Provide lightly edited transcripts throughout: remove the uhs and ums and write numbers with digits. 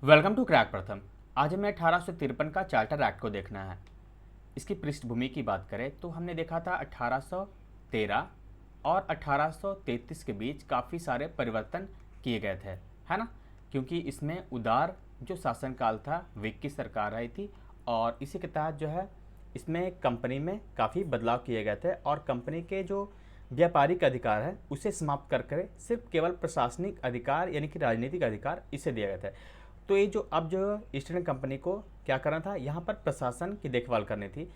Welcome to crack प्रथम। आज हमें 1853 का चार्टर एक्ट को देखना है। इसकी पृष्ठभूमि की बात करें तो हमने देखा था 1813 और 1833 के बीच काफ़ी सारे परिवर्तन किए गए थे, है ना। क्योंकि इसमें उदार जो शासनकाल था, विक की सरकार आई थी और इसी के तहत जो है इसमें कंपनी में काफ़ी बदलाव किए गए थे और कंपनी के जो व्यापारिक अधिकार है उसे समाप्त करके सिर्फ केवल प्रशासनिक अधिकार यानी कि राजनीतिक अधिकार इसे दिए गए थे। तो ये जो अब जो ईस्ट इंडियन कंपनी को क्या करना था, यहाँ पर प्रशासन की देखभाल करनी थी।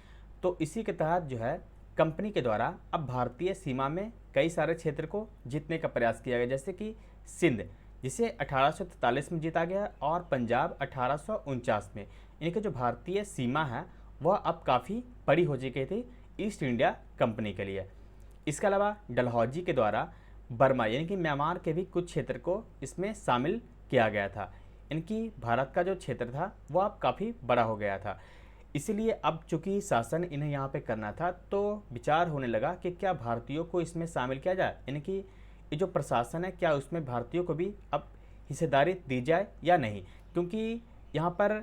तो इसी के तहत जो है कंपनी के द्वारा अब भारतीय सीमा में कई सारे क्षेत्र को जीतने का प्रयास किया गया, जैसे कि सिंध जिसे 1843 में जीता गया और पंजाब 1849 में। इनकी जो भारतीय सीमा है वह अब काफ़ी बड़ी हो चुकी थी ईस्ट इंडिया कंपनी के लिए। इसके अलावा डलहौजी के द्वारा बर्मा यानी कि म्यांमार के भी कुछ क्षेत्र को इसमें शामिल किया गया था। इनकी भारत का जो क्षेत्र था वो अब काफ़ी बड़ा हो गया था। इसीलिए अब चूंकि शासन इन्हें यहाँ पे करना था तो विचार होने लगा कि क्या भारतीयों को इसमें शामिल किया जाए, यानी कि ये जो प्रशासन है क्या उसमें भारतीयों को भी अब हिस्सेदारी दी जाए या नहीं। क्योंकि यहाँ पर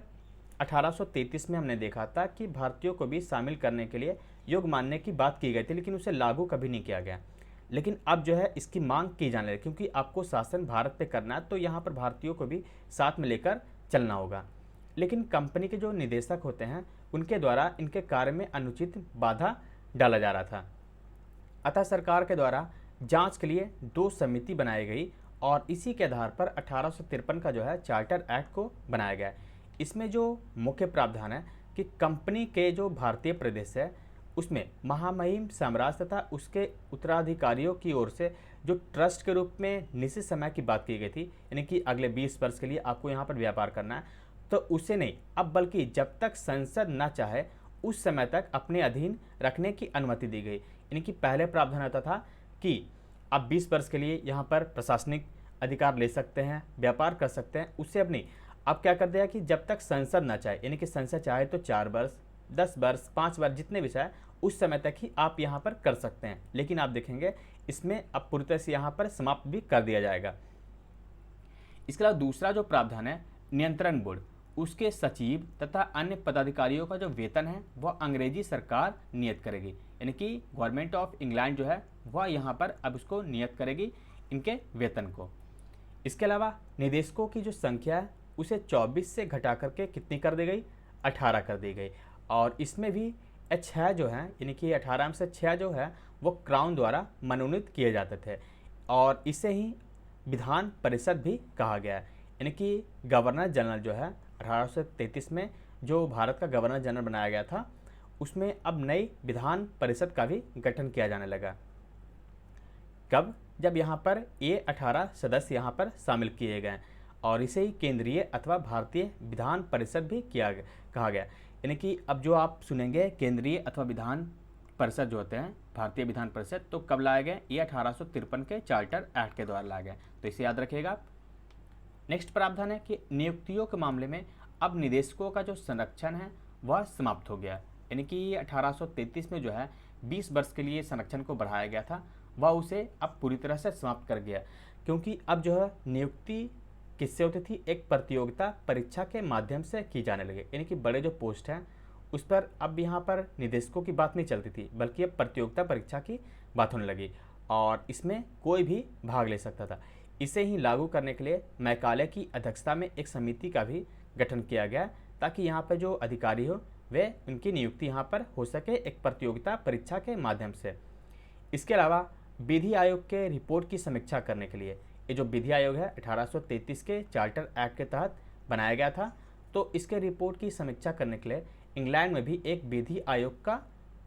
1833 में हमने देखा था कि भारतीयों को भी शामिल करने के लिए योग्य मानने की बात की गई थी, लेकिन उसे लागू कभी नहीं किया गया। लेकिन अब जो है इसकी मांग की जाने लगी, क्योंकि आपको शासन भारत पे करना है तो यहाँ पर भारतीयों को भी साथ में लेकर चलना होगा। लेकिन कंपनी के जो निदेशक होते हैं उनके द्वारा इनके कार्य में अनुचित बाधा डाला जा रहा था। अतः सरकार के द्वारा जांच के लिए दो समिति बनाई गई और इसी के आधार पर 1853 का जो है चार्टर एक्ट को बनाया गया। इसमें जो मुख्य प्रावधान है कि कंपनी के जो भारतीय प्रदेश है उसमें महामहिम साम्राज्य तथा उसके उत्तराधिकारियों की ओर से जो ट्रस्ट के रूप में निश्चित समय की बात की गई थी, यानी कि अगले 20 वर्ष के लिए आपको यहाँ पर व्यापार करना है, तो उसे नहीं अब बल्कि जब तक संसद न चाहे उस समय तक अपने अधीन रखने की अनुमति दी गई। यानी कि पहले प्रावधान होता था कि आप 20 वर्ष के लिए यहाँ पर प्रशासनिक अधिकार ले सकते हैं, व्यापार कर सकते हैं, उससे अब नहीं। अब क्या कर दिया कि जब तक संसद ना चाहे, यानी कि संसद चाहे तो 4 वर्ष, 10 वर्ष, 5 वर्ष, जितने भी चाहे उस समय तक ही आप यहाँ पर कर सकते हैं। लेकिन आप देखेंगे इसमें अब पूरी तरह से यहाँ पर समाप्त भी कर दिया जाएगा। इसके अलावा दूसरा जो प्रावधान है नियंत्रण बोर्ड, उसके सचिव तथा अन्य पदाधिकारियों का जो वेतन है वह अंग्रेजी सरकार नियत करेगी, यानी कि गवर्नमेंट ऑफ इंग्लैंड जो है वह यहाँ पर अब उसको नियत करेगी इनके वेतन को। इसके अलावा निदेशकों की जो संख्या है उसे 24 से घटा करके कितनी कर दी गई, 18 कर दी गई। और इसमें भी 6 जो है, यानी कि 18 में से 6 जो है वो क्राउन द्वारा मनोनीत किए जाते थे और इसे ही विधान परिषद भी कहा गया है। यानी कि गवर्नर जनरल जो है 1833 में जो भारत का गवर्नर जनरल बनाया गया था उसमें अब नई विधान परिषद का भी गठन किया जाने लगा। कब? जब यहाँ पर ये 18 सदस्य यहाँ पर शामिल किए गए और इसे ही केंद्रीय अथवा भारतीय विधान परिषद भी कहा गया। यानी कि अब जो आप सुनेंगे केंद्रीय अथवा विधान परिषद जो होते हैं भारतीय विधान परिषद, तो कब लाए गए? ये 1853 के चार्टर एक्ट के द्वारा लाए गए, तो इसे याद रखिएगा। नेक्स्ट प्रावधान है कि नियुक्तियों के मामले में अब निदेशकों का जो संरक्षण है वह समाप्त हो गया। यानी कि 1833 में जो है 20 वर्ष के लिए संरक्षण को बढ़ाया गया था वह उसे अब पूरी तरह से समाप्त कर गया, क्योंकि अब जो है नियुक्ति किससे होती थी, एक प्रतियोगिता परीक्षा के माध्यम से की जाने लगे। यानी कि बड़े जो पोस्ट हैं उस पर अब यहाँ पर निदेशकों की बात नहीं चलती थी बल्कि अब प्रतियोगिता परीक्षा की बात होने लगी और इसमें कोई भी भाग ले सकता था। इसे ही लागू करने के लिए मैकाले की अध्यक्षता में एक समिति का भी गठन किया गया ताकि यहाँ पर जो अधिकारी हो वे उनकी नियुक्ति यहाँ पर हो सके एक प्रतियोगिता परीक्षा के माध्यम से। इसके अलावा विधि आयोग के रिपोर्ट की समीक्षा करने के लिए ये जो विधि आयोग है 1833 के चार्टर एक्ट के तहत बनाया गया था, तो इसके रिपोर्ट की समीक्षा करने के लिए इंग्लैंड में भी एक विधि आयोग का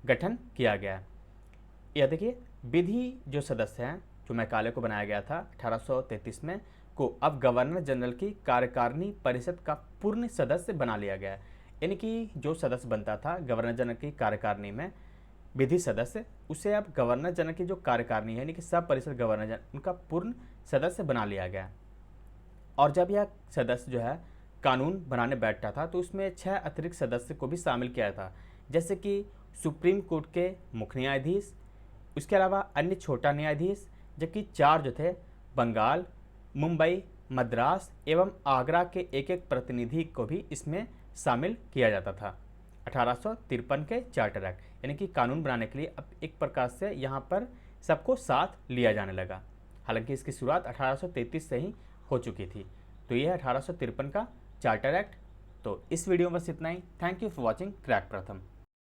गठन किया गया। यह देखिए विधि जो सदस्य हैं जो मैकाले को बनाया गया था 1833 में को अब गवर्नर जनरल की कार्यकारिणी परिषद का पूर्ण सदस्य बना लिया गया। यानी कि जो सदस्य बनता था गवर्नर जनरल की कार्यकारिणी में विधि सदस्य, उसे अब गवर्नर जनरल की जो कार्यकारिणी है यानी कि सब परिषद गवर्नर जनरल उनका पूर्ण सदस्य बना लिया गया। और जब यह सदस्य जो है कानून बनाने बैठता था तो उसमें 6 अतिरिक्त सदस्य को भी शामिल किया था, जैसे कि सुप्रीम कोर्ट के मुख्य न्यायाधीश, उसके अलावा अन्य छोटा न्यायाधीश, जबकि 4 जो थे बंगाल, मुंबई, मद्रास एवं आगरा के एक एक प्रतिनिधि को भी इसमें शामिल किया जाता था। 1853 के चार्टर एक्ट यानी कि कानून बनाने के लिए अब एक प्रकार से यहाँ पर सबको साथ लिया जाने लगा। हालांकि इसकी शुरुआत 1833 से ही हो चुकी थी। तो यह है 1853 का चार्टर एक्ट। तो इस वीडियो में बस इतना ही। Thank you for watching crack प्रथम।